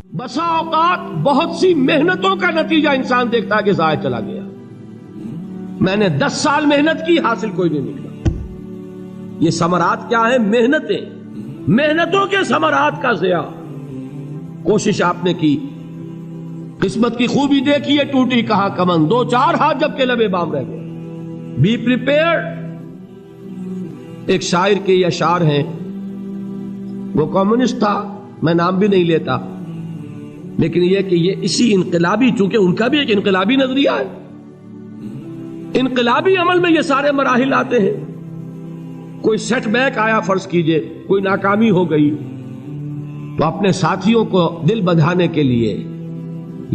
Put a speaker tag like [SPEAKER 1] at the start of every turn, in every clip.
[SPEAKER 1] بسا اوقات بہت سی محنتوں کا نتیجہ انسان دیکھتا ہے کہ ضائع چلا گیا. میں نے 10 سال محنت کی، حاصل کوئی نہیں نکلا. یہ ثمرات کیا ہیں؟ محنتیں، محنتوں کے ثمرات کا ضیاع. کوشش آپ نے کی، قسمت کی خوبی دیکھیے، ٹوٹی کہاں کمن، 2-4 ہاتھ جب کے لبے بام رہ گئے. Be prepared. ایک شاعر کے یہ اشعار ہیں، وہ کمیونسٹ تھا، میں نام بھی نہیں لیتا، لیکن یہ کہ یہ اسی انقلابی، چونکہ ان کا بھی ایک انقلابی نظریہ ہے، انقلابی عمل میں یہ سارے مراحل آتے ہیں. کوئی سیٹ بیک آیا، فرض کیجئے کوئی ناکامی ہو گئی، تو اپنے ساتھیوں کو دل بندھانے کے لیے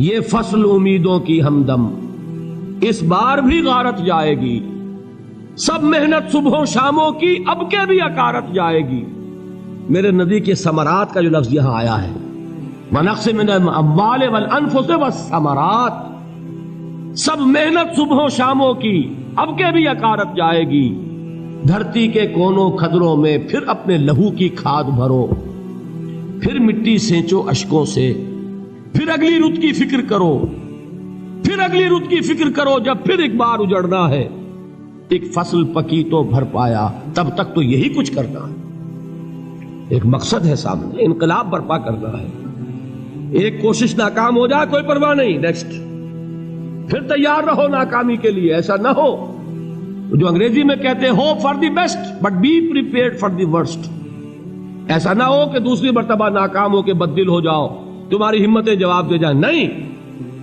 [SPEAKER 1] یہ فصل امیدوں کی ہمدم اس بار بھی غارت جائے گی، سب محنت صبحوں شاموں کی اب کے بھی اکارت جائے گی. میرے نبی کے ثمرات کا جو لفظ یہاں آیا ہے، وَنَقْصٍ مِّنَ الْأَمْوَالِ وَالْأَنفُسِ وَالثَّمَرَاتِ، سب محنت صبحوں شاموں کی اب کے بھی اکارت جائے گی. دھرتی کے کونوں کھدروں میں پھر اپنے لہو کی کھاد بھرو، پھر مٹی سینچو اشکوں سے، پھر اگلی رت کی فکر کرو، پھر اگلی رت کی فکر کرو، جب پھر ایک بار اجڑنا ہے. ایک فصل پکی تو بھر پایا، تب تک تو یہی کچھ کرنا ہے. ایک مقصد ہے سامنے، انقلاب برپا کرنا ہے. ایک کوشش ناکام ہو جائے کوئی پرواہ نہیں، نیکسٹ. پھر تیار رہو ناکامی کے لیے. ایسا نہ ہو جو انگریزی میں کہتے ہیں hope for the best but be prepared for the worst. ایسا نہ ہو کہ دوسری مرتبہ ناکام ہو کے بددل ہو جاؤ، تمہاری ہمتیں جواب دے جائیں. نہیں،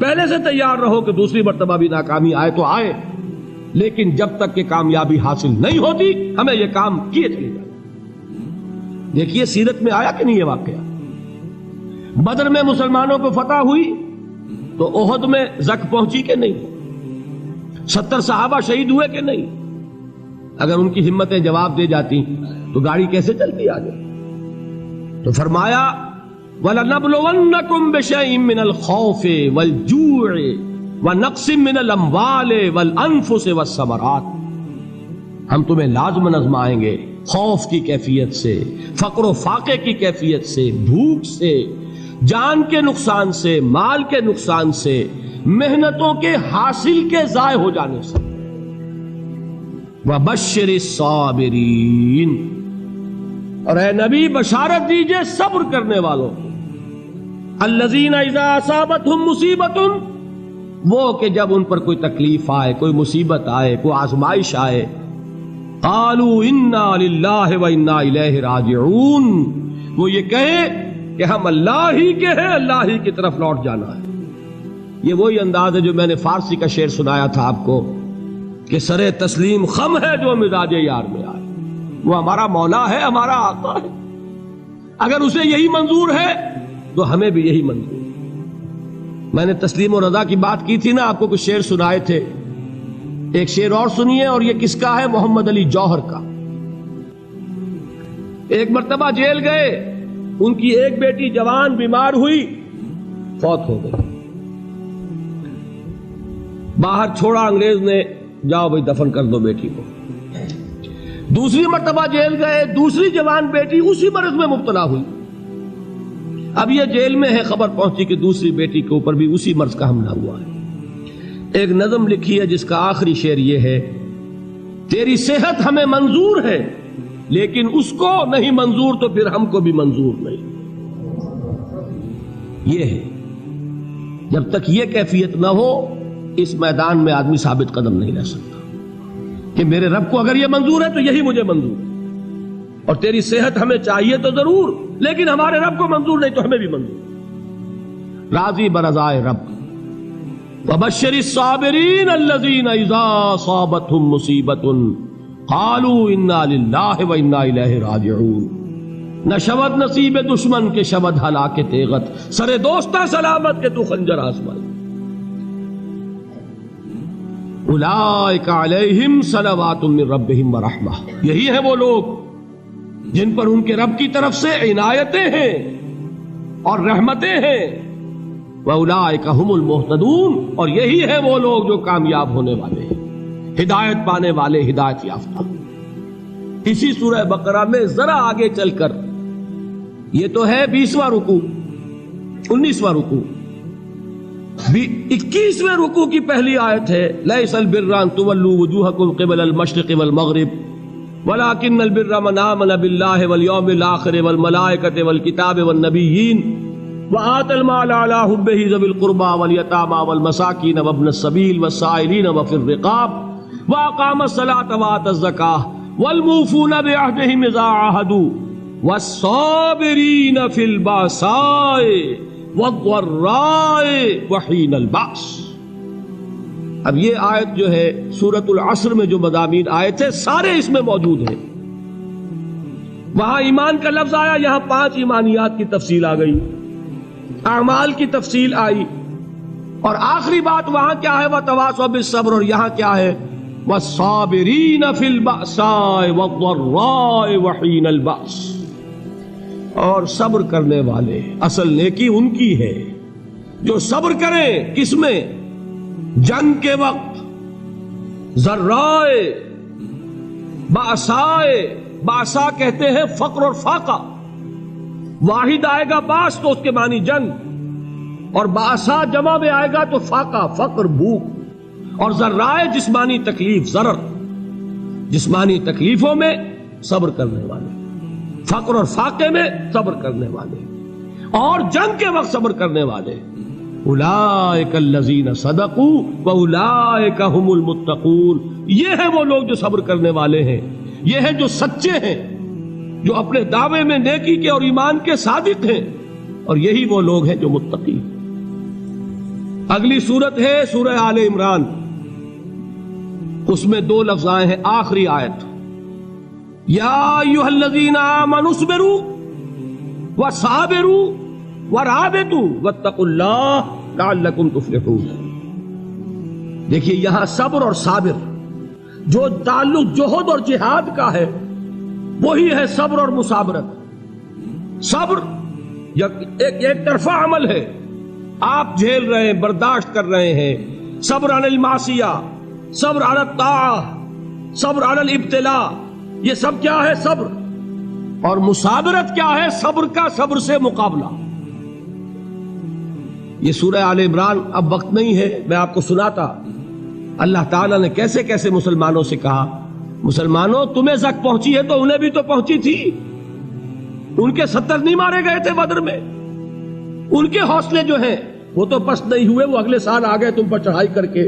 [SPEAKER 1] پہلے سے تیار رہو کہ دوسری مرتبہ بھی ناکامی آئے تو آئے، لیکن جب تک کہ کامیابی حاصل نہیں ہوتی ہمیں یہ کام کیے چلے جائیں. دیکھیے سیرت میں آیا کہ نہیں یہ واقعہ. بدر میں مسلمانوں کو فتح ہوئی تو احد میں زک پہنچی کہ نہیں؟ 70 صحابہ شہید ہوئے کہ نہیں؟ اگر ان کی ہمتیں جواب دے جاتی تو گاڑی کیسے چلتی آگے؟ تو فرمایا وَلَنَبْلُوَنَّكُمْ بِشَيْءٍ مِّنَ الْخَوْفِ وَالْجُوعِ وَنَقْصٍ مِّنَ الْأَمْوَالِ وَالْأَنفُسِ وَالثَّمَرَاتِ. ہم تمہیں لازم آزمائیں گے، خوف کی کیفیت سے، فقر و فاقے کی کیفیت سے، بھوک سے، جان کے نقصان سے، مال کے نقصان سے، محنتوں کے حاصل کے ضائع ہو جانے سے. وَبَشِّرِ الصَّابِرِينَ، اور اے نبی بشارت دیجئے صبر کرنے والوں کو. الَّذِينَ إِذَا أَصَابَتْهُمْ مُصِيبَةٌ، وہ کہ جب ان پر کوئی تکلیف آئے، کوئی مصیبت آئے، کوئی آزمائش آئے، قالوا انا للہ وانا الیہ راجعون، وہ یہ کہیں کہ ہم اللہ ہی کے ہیں، اللہ ہی کی طرف لوٹ جانا ہے. یہ وہی انداز ہے جو میں نے فارسی کا شعر سنایا تھا آپ کو کہ سرے تسلیم خم ہے جو مزاج یار میں آئے. وہ ہمارا مولا ہے، ہمارا آقا ہے، اگر اسے یہی منظور ہے تو ہمیں بھی یہی منظور ہے. میں نے تسلیم و رضا کی بات کی تھی نا، آپ کو کچھ شعر سنائے تھے. ایک شعر اور سنیے، اور یہ کس کا ہے؟ محمد علی جوہر کا. ایک مرتبہ جیل گئے، ان کی ایک بیٹی جوان بیمار ہوئی، فوت ہو گئی. باہر چھوڑا انگریز نے، جاؤ بھائی دفن کر دو بیٹی کو. دوسری مرتبہ جیل گئے، دوسری جوان بیٹی اسی مرض میں مبتلا ہوئی. اب یہ جیل میں ہے، خبر پہنچی کہ دوسری بیٹی کے اوپر بھی اسی مرض کا حملہ ہوا ہے. ایک نظم لکھی ہے جس کا آخری شعر یہ ہے، تیری صحت ہمیں منظور ہے لیکن اس کو نہیں منظور تو پھر ہم کو بھی منظور نہیں. یہ ہے، جب تک یہ کیفیت نہ ہو اس میدان میں آدمی ثابت قدم نہیں رہ سکتا کہ میرے رب کو اگر یہ منظور ہے تو یہی مجھے منظور ہے، اور تیری صحت ہمیں چاہیے تو ضرور، لیکن ہمارے رب کو منظور نہیں تو ہمیں بھی منظور. راضی برضائے رب. وَبَشِّرِ الصَّابِرِينَ الَّذِينَ إِذَا أَصَابَتْهُمْ مُصِيبَةٌ قَالُوا إِنَّا لِلَّهِ وَإِنَّا إِلَيْهِ رَاجِعُونَ. نہ شود نصیب دشمن کے شود ہلاک تیغت، سر دوستہ سلامت کے تو خنجر آزمائی. اولئک علیہم صلوات من ربہم ورحمہ، یہی ہیں وہ لوگ جن پر ان کے رب کی طرف سے عنایتیں ہیں اور رحمتیں ہیں. وَأُولَٰئِكَ هُمُ الْمُهْتَدُونَ، اور یہی ہے وہ لوگ جو کامیاب ہونے والے ہیں، ہدایت پانے والے، ہدایت یافتہ. اسی سورہ بقرہ میں ذرا آگے چل کر، یہ تو ہے 20واں رکوع، 19واں رکوع. 21ویں رکوع کی پہلی آیت ہے لیس البر ان تولوا وجوہکم قبل المشرق والمغرب ولكن البر من آمن بالله واليوم الآخر والملائكة والكتاب والنبيين وآتى المال على حبه ذوي القربى واليتامى والمساكين وابن السبيل والسائلين وفي الرقاب وأقام الصلاة وآتى الزكاة والموفون بعهدهم إذا عاهدوا والصابرين في البأساء والضراء وحين البأس. اب یہ آیت جو ہے سورۃ العصر میں جو مضامین آئے تھے سارے اس میں موجود ہیں. وہاں ایمان کا لفظ آیا، یہاں 5 ایمانیات کی تفصیل آ گئی، اعمال کی تفصیل آئی، اور آخری بات وہاں کیا ہے وتواصوا بالصبر، اور یہاں کیا ہے والصابرین فی البأساء والضراء وحین البأس. اور صبر کرنے والے، اصل نیکی ان کی ہے جو صبر کریں. کس میں؟ جنگ کے وقت. ذرائے باسائے، باسا کہتے ہیں فقر اور فاقہ. واحد آئے گا باس تو اس کے معنی جنگ، اور باسا جمع میں آئے گا تو فاقہ فقر بھوک. اور ذرائے جسمانی تکلیف، ضرر جسمانی تکلیفوں میں صبر کرنے والے، فقر اور فاقے میں صبر کرنے والے، اور جنگ کے وقت صبر کرنے والے. اولئک الذین صدقوا واولئک هم المتقون. یہ ہیں وہ لوگ جو صبر کرنے والے ہیں، یہ ہیں جو سچے ہیں، جو اپنے دعوے میں نیکی کے اور ایمان کے صادق ہیں، اور یہی وہ لوگ ہیں جو متقی. اگلی سورت ہے سورہ آل عمران، اس میں 2 لفظ آئے ہیں آخری آیت، یا ایھا الذین آمنوا اصبروا وصابروا ورابطوا واتقوا اللہ لعلکم تفلحون. دیکھیے یہاں صبر اور صابر جو تعلق جوہد اور جہاد کا ہے وہی ہے صبر اور مصابرت. صبر ایک طرفہ عمل ہے، آپ جھیل رہے ہیں، برداشت کر رہے ہیں. صبر علی المعصیہ، صبر علی الطاعہ، صبر علی الابتلاء، یہ سب کیا ہے؟ صبر. اور مصابرت کیا ہے؟ صبر کا صبر سے مقابلہ. یہ سورہ آل عمران اب وقت نہیں ہے، میں آپ کو سناتا اللہ تعالیٰ نے کیسے کیسے مسلمانوں سے کہا، مسلمانوں تمہیں زک پہنچی ہے تو انہیں بھی تو پہنچی تھی. ان کے 70 نہیں مارے گئے تھے بدر میں؟ ان کے حوصلے جو ہیں وہ تو پست نہیں ہوئے، وہ اگلے سال آ گئے تم پر چڑھائی کر کے.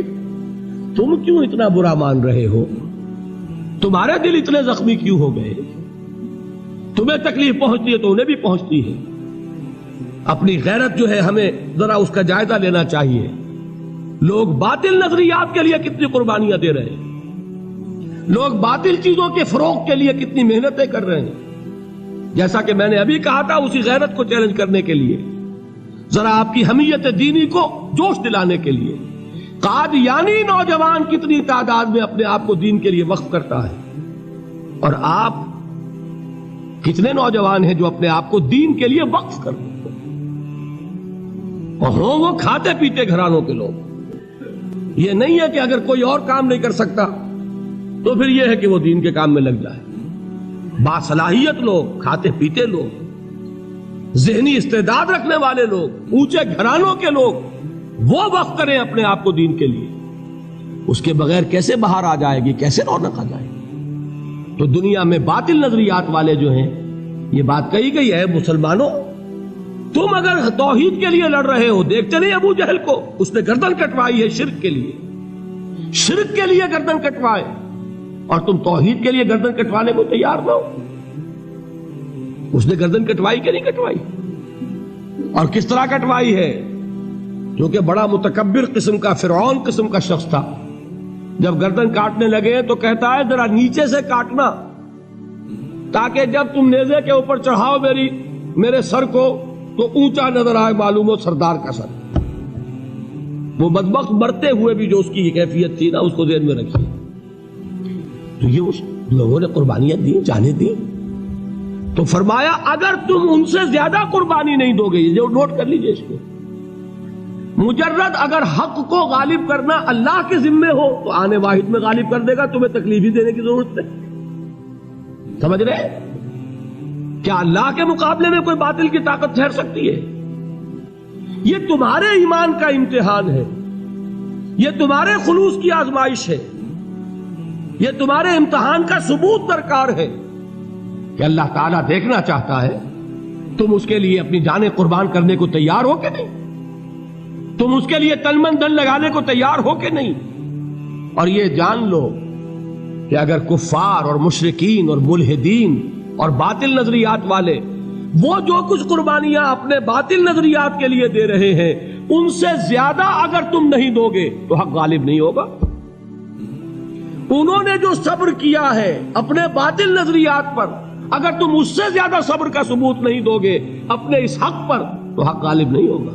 [SPEAKER 1] تم کیوں اتنا برا مان رہے ہو؟ تمہارے دل اتنے زخمی کیوں ہو گئے؟ تمہیں تکلیف پہنچتی ہے تو انہیں بھی پہنچتی ہے. اپنی غیرت جو ہے ہمیں ذرا اس کا جائزہ لینا چاہیے. لوگ باطل نظریات کے لیے کتنی قربانیاں دے رہے ہیں، لوگ باطل چیزوں کے فروغ کے لیے کتنی محنتیں کر رہے ہیں. جیسا کہ میں نے ابھی کہا تھا، اسی غیرت کو چیلنج کرنے کے لیے، ذرا آپ کی حمیت دینی کو جوش دلانے کے لیے، قادیانی نوجوان کتنی تعداد میں اپنے آپ کو دین کے لیے وقف کرتا ہے، اور آپ کتنے نوجوان ہیں جو اپنے آپ کو دین کے لیے وقف کرتے ہیں، اور ہوں وہ کھاتے پیتے گھرانوں کے لوگ. یہ نہیں ہے کہ اگر کوئی اور کام نہیں کر سکتا تو پھر یہ ہے کہ وہ دین کے کام میں لگ جائے. باصلاحیت لوگ، کھاتے پیتے لوگ، ذہنی استعداد رکھنے والے لوگ، اونچے گھرانوں کے لوگ، وہ وقف کریں اپنے آپ کو دین کے لیے. اس کے بغیر کیسے بہار آ جائے گی، کیسے رونق آ جائے گی؟ تو دنیا میں باطل نظریات والے جو ہیں، یہ بات کہی گئی ہے، مسلمانوں تم اگر توحید کے لیے لڑ رہے ہو، دیکھتے نہیں ابو جہل کو، اس نے گردن کٹوائی ہے شرک کے لیے، شرک کے لیے گردن کٹوائے، اور تم توحید کے لیے گردن کٹوانے کو تیار نہ ہو. اس نے گردن کٹوائی کہ نہیں کٹوائی؟ اور کس طرح کٹوائی ہے؟ کیونکہ بڑا متکبر قسم کا، فرعون قسم کا شخص تھا. جب گردن کاٹنے لگے تو کہتا ہے ذرا نیچے سے کاٹنا، تاکہ جب تم نیزے کے اوپر چڑھاؤ میرے سر کو تو اونچا نظر آئے، معلوم ہو سردار کا سر. وہ بدبخت مرتے ہوئے بھی جو اس کی کیفیت تھی نا، اس کو ذہن میں رکھیے. تو یہ اس لوگوں نے قربانیاں دی، جانیں دی. تو فرمایا اگر تم ان سے زیادہ قربانی نہیں دو گے، جو نوٹ کر لیجئے اس کو، مجرد اگر حق کو غالب کرنا اللہ کے ذمے ہو تو آنے واحد میں غالب کر دے گا، تمہیں تکلیف ہی دینے کی ضرورت نہیں. سمجھ رہے؟ کیا اللہ کے مقابلے میں کوئی باطل کی طاقت ٹھہر سکتی ہے؟ یہ تمہارے ایمان کا امتحان ہے، یہ تمہارے خلوص کی آزمائش ہے، یہ تمہارے امتحان کا ثبوت درکار ہے کہ اللہ تعالیٰ دیکھنا چاہتا ہے تم اس کے لیے اپنی جانیں قربان کرنے کو تیار ہو کہ نہیں، تم اس کے لیے تن من دھن لگانے کو تیار ہو کہ نہیں۔ اور یہ جان لو کہ اگر کفار اور مشرکین اور ملحدین اور باطل نظریات والے وہ جو کچھ قربانیاں اپنے باطل نظریات کے لیے دے رہے ہیں ان سے زیادہ اگر تم نہیں دو گے تو حق غالب نہیں ہوگا۔ انہوں نے جو صبر کیا ہے اپنے باطل نظریات پر، اگر تم اس سے زیادہ صبر کا ثبوت نہیں دو گے اپنے اس حق پر تو حق غالب نہیں ہوگا۔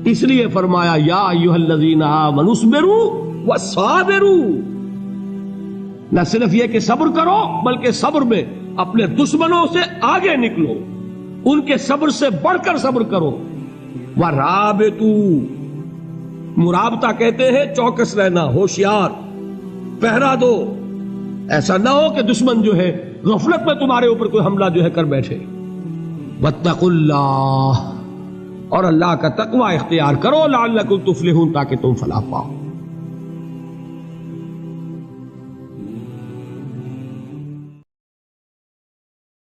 [SPEAKER 1] اس لیے فرمایا یا ایھا الذین آمنوا اصبروا وصابروا، نہ صرف یہ کہ صبر کرو بلکہ صبر میں اپنے دشمنوں سے آگے نکلو، ان کے صبر سے بڑھ کر صبر کرو۔ وَرَابِطُوا، مرابطہ کہتے ہیں چوکس رہنا، ہوشیار، پہرا دو، ایسا نہ ہو کہ دشمن جو ہے غفلت میں تمہارے اوپر کوئی حملہ جو ہے کر بیٹھے۔ وَاتَّقُوا اللَّهَ، اور اللہ کا تقوی اختیار کرو، لعلکم تفلحون، تاکہ تم فلاح پاؤ۔